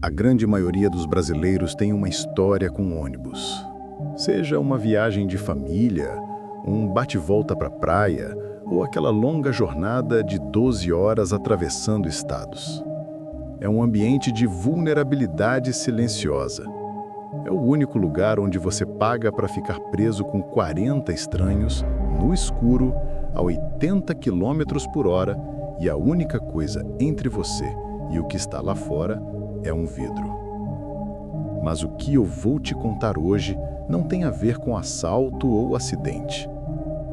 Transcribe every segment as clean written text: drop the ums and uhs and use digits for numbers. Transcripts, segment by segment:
A grande maioria dos brasileiros tem uma história com ônibus. Seja uma viagem de família, um bate-volta para a praia ou aquela longa jornada de 12 horas atravessando estados. É um ambiente de vulnerabilidade silenciosa. É o único lugar onde você paga para ficar preso com 40 estranhos, no escuro, a 80 km por hora, e a única coisa entre você e o que está lá fora é um vidro. Mas o que eu vou te contar hoje não tem a ver com assalto ou acidente.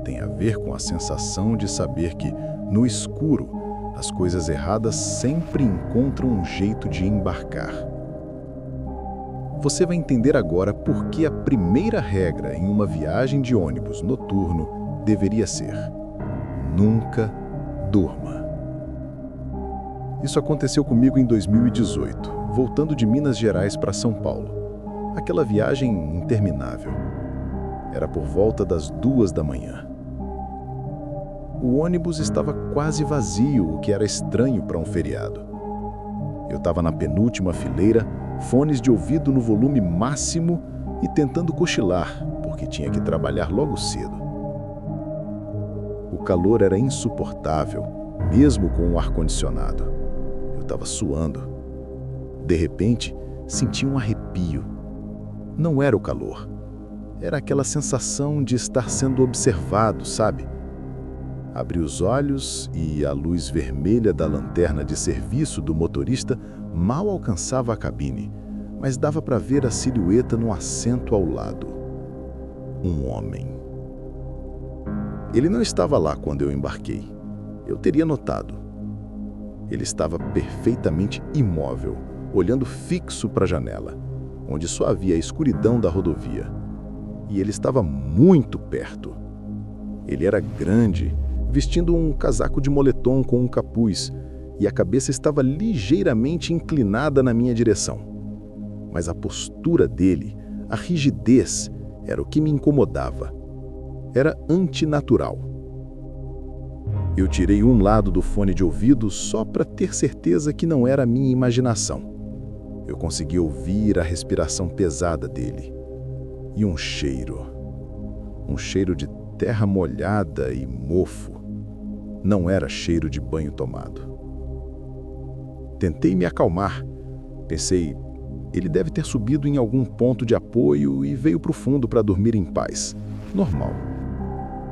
Tem a ver com a sensação de saber que, no escuro, as coisas erradas sempre encontram um jeito de embarcar. Você vai entender agora por que a primeira regra em uma viagem de ônibus noturno deveria ser: nunca durma. Isso aconteceu comigo em 2018, voltando de Minas Gerais para São Paulo. Aquela viagem interminável. Era por volta das 2 da manhã. O ônibus estava quase vazio, o que era estranho para um feriado. Eu estava na penúltima fileira, fones de ouvido no volume máximo e tentando cochilar, porque tinha que trabalhar logo cedo. O calor era insuportável, mesmo com o ar-condicionado. Eu estava suando. De repente, senti um arrepio. Não era o calor. Era aquela sensação de estar sendo observado, sabe? Abri os olhos e a luz vermelha da lanterna de serviço do motorista mal alcançava a cabine, mas dava para ver a silhueta no assento ao lado. Um homem. Ele não estava lá quando eu embarquei. Eu teria notado. Ele estava perfeitamente imóvel, olhando fixo para a janela, onde só havia a escuridão da rodovia. E ele estava muito perto. Ele era grande, vestindo um casaco de moletom com um capuz, e a cabeça estava ligeiramente inclinada na minha direção. Mas a postura dele, a rigidez, era o que me incomodava. Era antinatural. Eu tirei um lado do fone de ouvido só para ter certeza que não era a minha imaginação. Eu consegui ouvir a respiração pesada dele. E um cheiro de terra molhada e mofo. Não era cheiro de banho tomado. Tentei me acalmar. Pensei, ele deve ter subido em algum ponto de apoio e veio para o fundo para dormir em paz. Normal.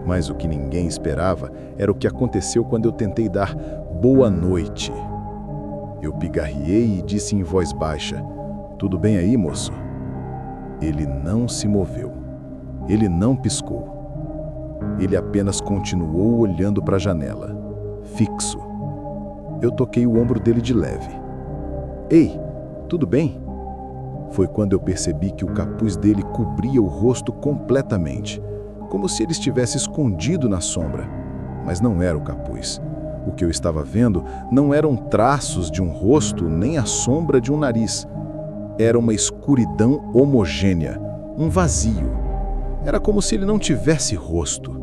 Mas o que ninguém esperava era o que aconteceu quando eu tentei dar boa noite. Eu pigarreei e disse em voz baixa: "Tudo bem aí, moço?" Ele não se moveu. Ele não piscou. Ele apenas continuou olhando para a janela, fixo. Eu toquei o ombro dele de leve. "Ei, tudo bem?" Foi quando eu percebi que o capuz dele cobria o rosto completamente, como se ele estivesse escondido na sombra. Mas não era o capuz. O que eu estava vendo não eram traços de um rosto nem a sombra de um nariz. Era uma escuridão homogênea, um vazio. Era como se ele não tivesse rosto.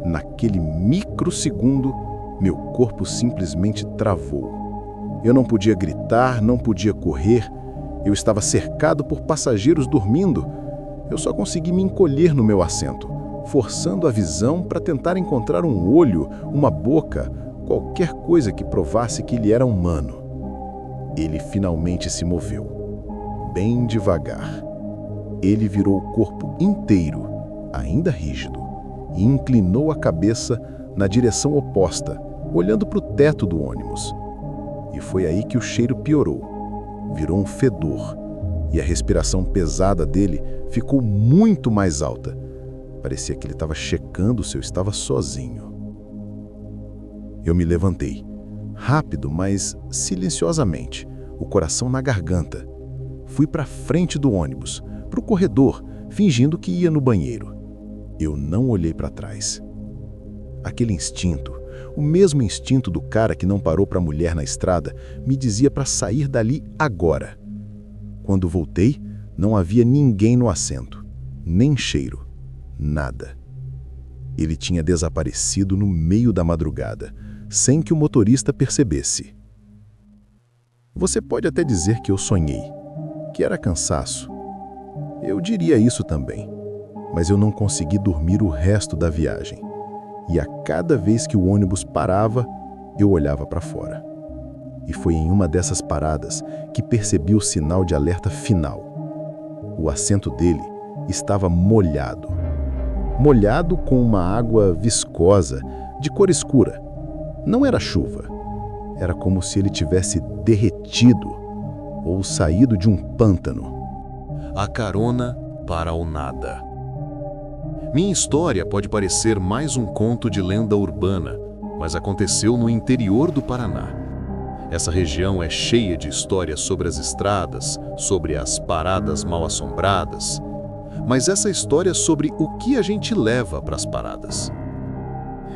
Naquele microsegundo, meu corpo simplesmente travou. Eu não podia gritar, não podia correr. Eu estava cercado por passageiros dormindo. Eu só consegui me encolher no meu assento, forçando a visão para tentar encontrar um olho, uma boca, qualquer coisa que provasse que ele era humano. Ele finalmente se moveu. Bem devagar. Ele virou o corpo inteiro, ainda rígido, e inclinou a cabeça na direção oposta, olhando para o teto do ônibus. E foi aí que o cheiro piorou. Virou um fedor, e a respiração pesada dele ficou muito mais alta. Parecia que ele estava checando se eu estava sozinho. Eu me levantei, rápido, mas silenciosamente, o coração na garganta. Fui para a frente do ônibus, para o corredor, fingindo que ia no banheiro. Eu não olhei para trás. Aquele instinto, o mesmo instinto do cara que não parou para a mulher na estrada, me dizia para sair dali agora. Quando voltei, não havia ninguém no assento, nem cheiro, nada. Ele tinha desaparecido no meio da madrugada, sem que o motorista percebesse. Você pode até dizer que eu sonhei, que era cansaço. Eu diria isso também, mas eu não consegui dormir o resto da viagem. E a cada vez que o ônibus parava, eu olhava para fora. E foi em uma dessas paradas que percebi o sinal de alerta final. O assento dele estava molhado. Molhado com uma água viscosa, de cor escura. Não era chuva. Era como se ele tivesse derretido ou saído de um pântano. A carona para o nada. Minha história pode parecer mais um conto de lenda urbana, mas aconteceu no interior do Paraná. Essa região é cheia de histórias sobre as estradas, sobre as paradas mal-assombradas. Mas essa história é sobre o que a gente leva para as paradas.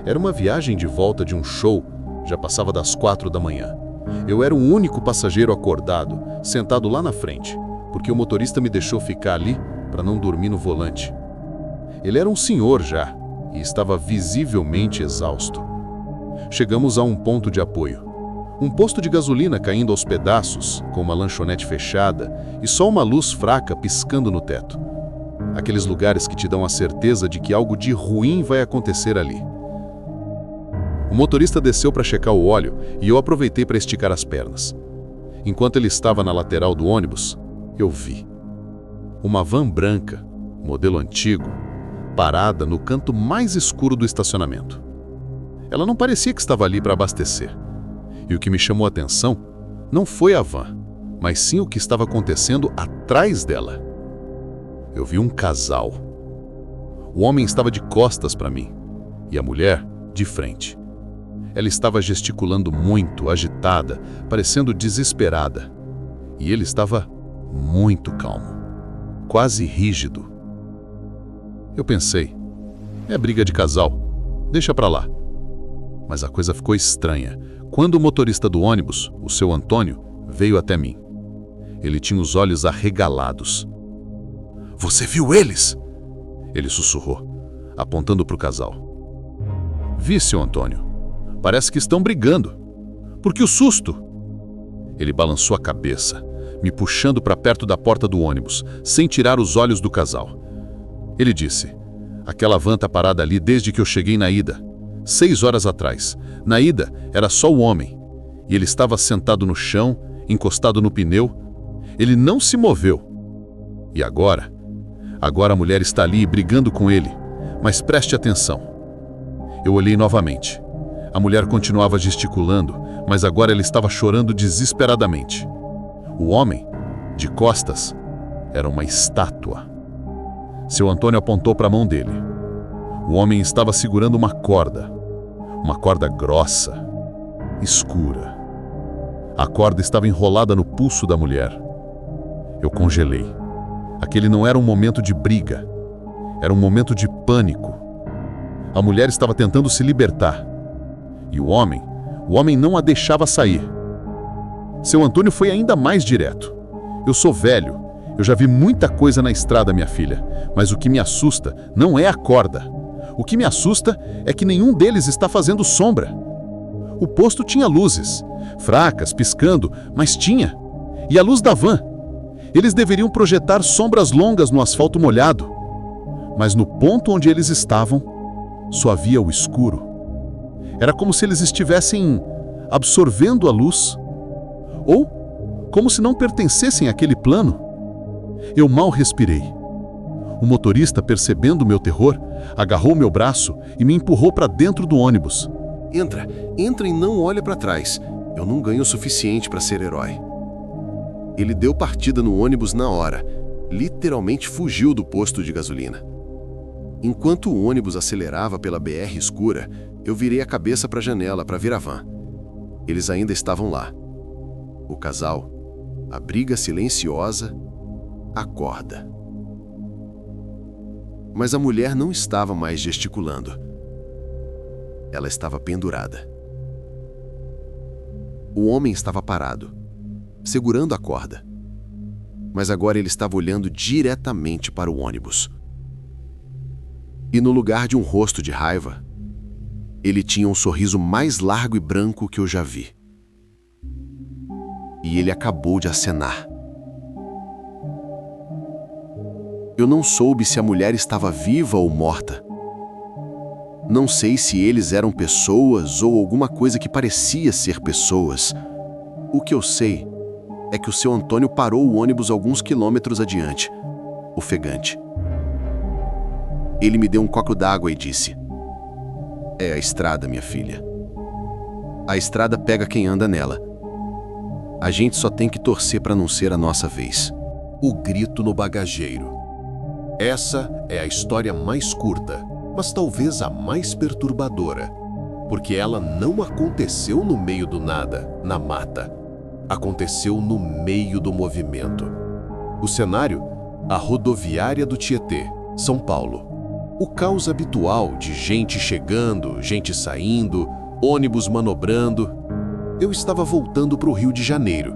Era uma viagem de volta de um show, já passava das 4 da manhã. Eu era o único passageiro acordado, sentado lá na frente, porque o motorista me deixou ficar ali para não dormir no volante. Ele era um senhor já e estava visivelmente exausto. Chegamos a um ponto de apoio. Um posto de gasolina caindo aos pedaços, com uma lanchonete fechada e só uma luz fraca piscando no teto. Aqueles lugares que te dão a certeza de que algo de ruim vai acontecer ali. O motorista desceu para checar o óleo e eu aproveitei para esticar as pernas. Enquanto ele estava na lateral do ônibus, eu vi uma van branca, modelo antigo, parada no canto mais escuro do estacionamento. Ela não parecia que estava ali para abastecer. E o que me chamou a atenção não foi a van, mas sim o que estava acontecendo atrás dela. Eu vi um casal. O homem estava de costas para mim e a mulher de frente. Ela estava gesticulando muito, agitada, parecendo desesperada. E ele estava muito calmo, quase rígido. Eu pensei, é briga de casal, deixa pra lá. Mas a coisa ficou estranha quando o motorista do ônibus, o seu Antônio, veio até mim. Ele tinha os olhos arregalados. "Você viu eles?" Ele sussurrou, apontando para o casal. "Vi, seu Antônio. Parece que estão brigando. Por que o susto?" Ele balançou a cabeça, me puxando para perto da porta do ônibus, sem tirar os olhos do casal. Ele disse, "Aquela van tá parada ali desde que eu cheguei na ida. 6 horas atrás. Na ida, era só o homem. E ele estava sentado no chão, encostado no pneu. Ele não se moveu. E agora? Agora a mulher está ali brigando com ele. Mas preste atenção." Eu olhei novamente. A mulher continuava gesticulando, mas agora ela estava chorando desesperadamente. O homem, de costas, era uma estátua. Seu Antônio apontou para a mão dele. O homem estava segurando uma corda grossa, escura. A corda estava enrolada no pulso da mulher. Eu congelei. Aquele não era um momento de briga, era um momento de pânico. A mulher estava tentando se libertar. E o homem não a deixava sair. Seu Antônio foi ainda mais direto. "Eu sou velho, eu já vi muita coisa na estrada, minha filha, mas o que me assusta não é a corda. O que me assusta é que nenhum deles está fazendo sombra. O posto tinha luzes, fracas, piscando, mas tinha. E a luz da van. Eles deveriam projetar sombras longas no asfalto molhado. Mas no ponto onde eles estavam, só havia o escuro. Era como se eles estivessem absorvendo a luz, ou como se não pertencessem àquele plano. Eu mal respirei. O motorista, percebendo o meu terror, agarrou meu braço e me empurrou para dentro do ônibus. Entra e não olha para trás. Eu não ganho o suficiente para ser herói." Ele deu partida no ônibus na hora. Literalmente fugiu do posto de gasolina. Enquanto o ônibus acelerava pela BR escura, eu virei a cabeça para a janela para ver a van. Eles ainda estavam lá. O casal, a briga silenciosa, a corda. Mas a mulher não estava mais gesticulando. Ela estava pendurada. O homem estava parado, segurando a corda. Mas agora ele estava olhando diretamente para o ônibus. E no lugar de um rosto de raiva, ele tinha um sorriso mais largo e branco que eu já vi. e ele acabou de acenar. Eu não soube se a mulher estava viva ou morta. Não sei se eles eram pessoas ou alguma coisa que parecia ser pessoas. O que eu sei é que o seu Antônio parou o ônibus alguns quilômetros adiante, ofegante. Ele me deu um copo d'água e disse: "É a estrada, minha filha. A estrada pega quem anda nela. A gente só tem que torcer para não ser a nossa vez." O grito no bagageiro. Essa é a história mais curta, mas talvez a mais perturbadora, porque ela não aconteceu no meio do nada, na mata. Aconteceu no meio do movimento. O cenário? A rodoviária do Tietê, São Paulo. O caos habitual de gente chegando, gente saindo, ônibus manobrando. Eu estava voltando para o Rio de Janeiro.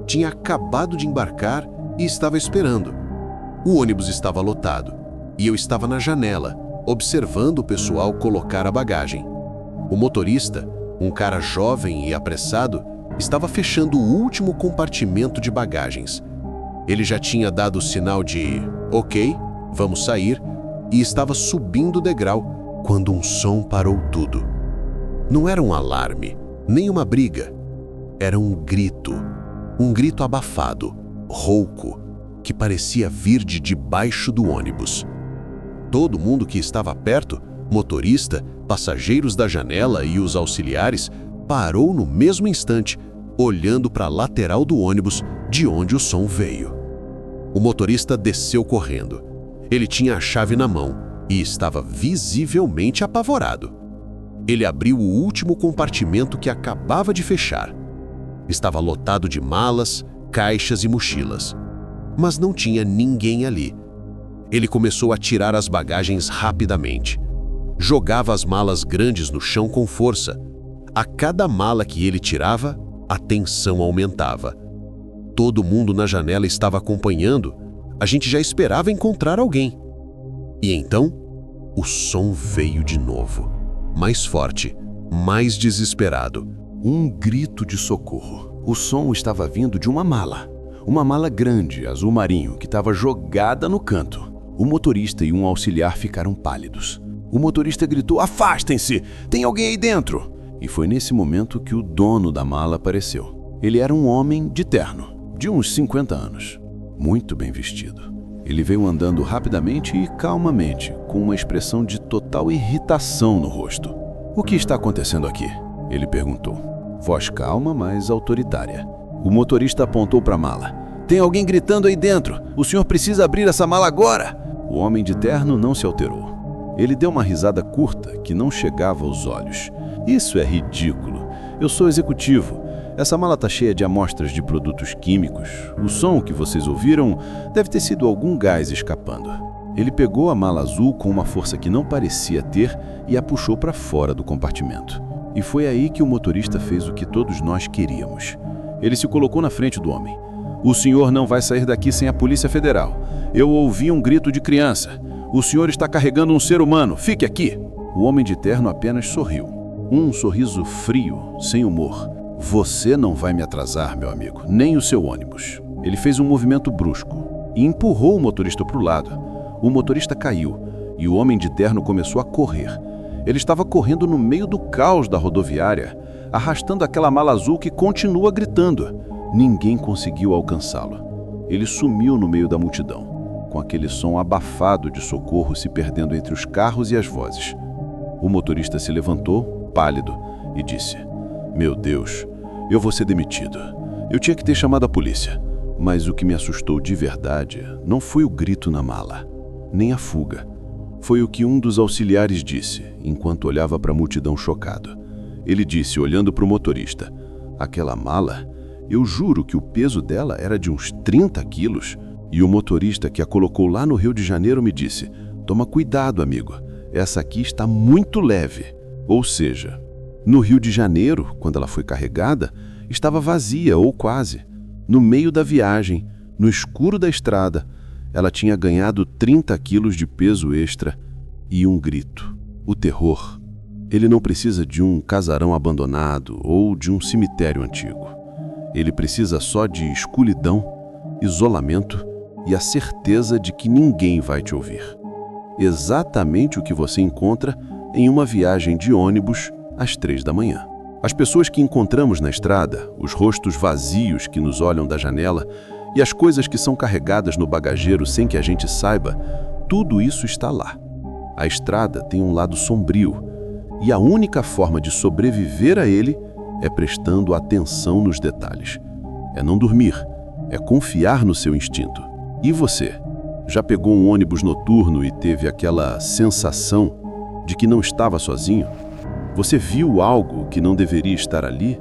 Tinha acabado de embarcar e estava esperando. O ônibus estava lotado e eu estava na janela, observando o pessoal colocar a bagagem. O motorista, um cara jovem e apressado, estava fechando o último compartimento de bagagens. Ele já tinha dado o sinal de "Ok, vamos sair", e estava subindo o degrau quando um som parou tudo. Não era um alarme, nem uma briga. Era um grito abafado, rouco, que parecia vir de debaixo do ônibus. Todo mundo que estava perto, motorista, passageiros da janela e os auxiliares, parou no mesmo instante, olhando para a lateral do ônibus de onde o som veio. O motorista desceu correndo. Ele tinha a chave na mão e estava visivelmente apavorado. Ele abriu o último compartimento que acabava de fechar. Estava lotado de malas, caixas e mochilas. Mas não tinha ninguém ali. Ele começou a tirar as bagagens rapidamente. Jogava as malas grandes no chão com força. A cada mala que ele tirava, a tensão aumentava. Todo mundo na janela estava acompanhando. A gente já esperava encontrar alguém. E então, o som veio de novo. Mais forte, mais desesperado. Um grito de socorro. O som estava vindo de uma mala. Uma mala grande, azul marinho, que estava jogada no canto. O motorista e um auxiliar ficaram pálidos. O motorista gritou: "Afastem-se! Tem alguém aí dentro!" E foi nesse momento que o dono da mala apareceu. Ele era um homem de terno, de uns 50 anos, muito bem vestido. Ele veio andando rapidamente e calmamente, com uma expressão de total irritação no rosto. "O que está acontecendo aqui?" ele perguntou. Voz calma, mas autoritária. O motorista apontou para a mala. "Tem alguém gritando aí dentro! O senhor precisa abrir essa mala agora!" O homem de terno não se alterou. Ele deu uma risada curta que não chegava aos olhos. "Isso é ridículo. Eu sou executivo. Essa mala está cheia de amostras de produtos químicos. O som que vocês ouviram deve ter sido algum gás escapando." Ele pegou a mala azul com uma força que não parecia ter e a puxou para fora do compartimento. E foi aí que o motorista fez o que todos nós queríamos. Ele se colocou na frente do homem. "O senhor não vai sair daqui sem a Polícia Federal. Eu ouvi um grito de criança. O senhor está carregando um ser humano. Fique aqui." O homem de terno apenas sorriu. Um sorriso frio, sem humor. "Você não vai me atrasar, meu amigo, nem o seu ônibus." Ele fez um movimento brusco e empurrou o motorista para o lado. O motorista caiu e o homem de terno começou a correr. Ele estava correndo no meio do caos da rodoviária, arrastando aquela mala azul que continua gritando. Ninguém conseguiu alcançá-lo. Ele sumiu no meio da multidão, com aquele som abafado de socorro se perdendo entre os carros e as vozes. O motorista se levantou, pálido, e disse: "Meu Deus, eu vou ser demitido. Eu tinha que ter chamado a polícia." Mas o que me assustou de verdade não foi o grito na mala, nem a fuga. Foi o que um dos auxiliares disse, enquanto olhava para a multidão chocado. Ele disse, olhando para o motorista: "Aquela mala, eu juro que o peso dela era de uns 30 quilos." E o motorista que a colocou lá no Rio de Janeiro me disse: "Toma cuidado, amigo, essa aqui está muito leve." Ou seja, no Rio de Janeiro, quando ela foi carregada, estava vazia ou quase. No meio da viagem, no escuro da estrada, ela tinha ganhado 30 quilos de peso extra e um grito. O terror. Ele não precisa de um casarão abandonado ou de um cemitério antigo. Ele precisa só de escuridão, isolamento e a certeza de que ninguém vai te ouvir. Exatamente o que você encontra em uma viagem de ônibus às 3 da manhã. As pessoas que encontramos na estrada, os rostos vazios que nos olham da janela e as coisas que são carregadas no bagageiro sem que a gente saiba, tudo isso está lá. A estrada tem um lado sombrio e a única forma de sobreviver a ele é prestando atenção nos detalhes. É não dormir, é confiar no seu instinto. E você? Já pegou um ônibus noturno e teve aquela sensação de que não estava sozinho? Você viu algo que não deveria estar ali?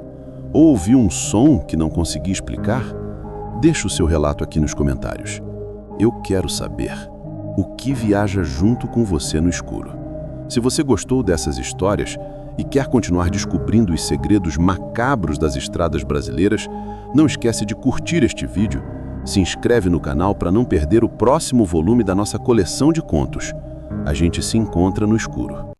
Ou ouviu um som que não conseguia explicar? Deixe o seu relato aqui nos comentários. Eu quero saber o que viaja junto com você no escuro. Se você gostou dessas histórias e quer continuar descobrindo os segredos macabros das estradas brasileiras, não esquece de curtir este vídeo, se inscreve no canal para não perder o próximo volume da nossa coleção de contos. A gente se encontra no escuro.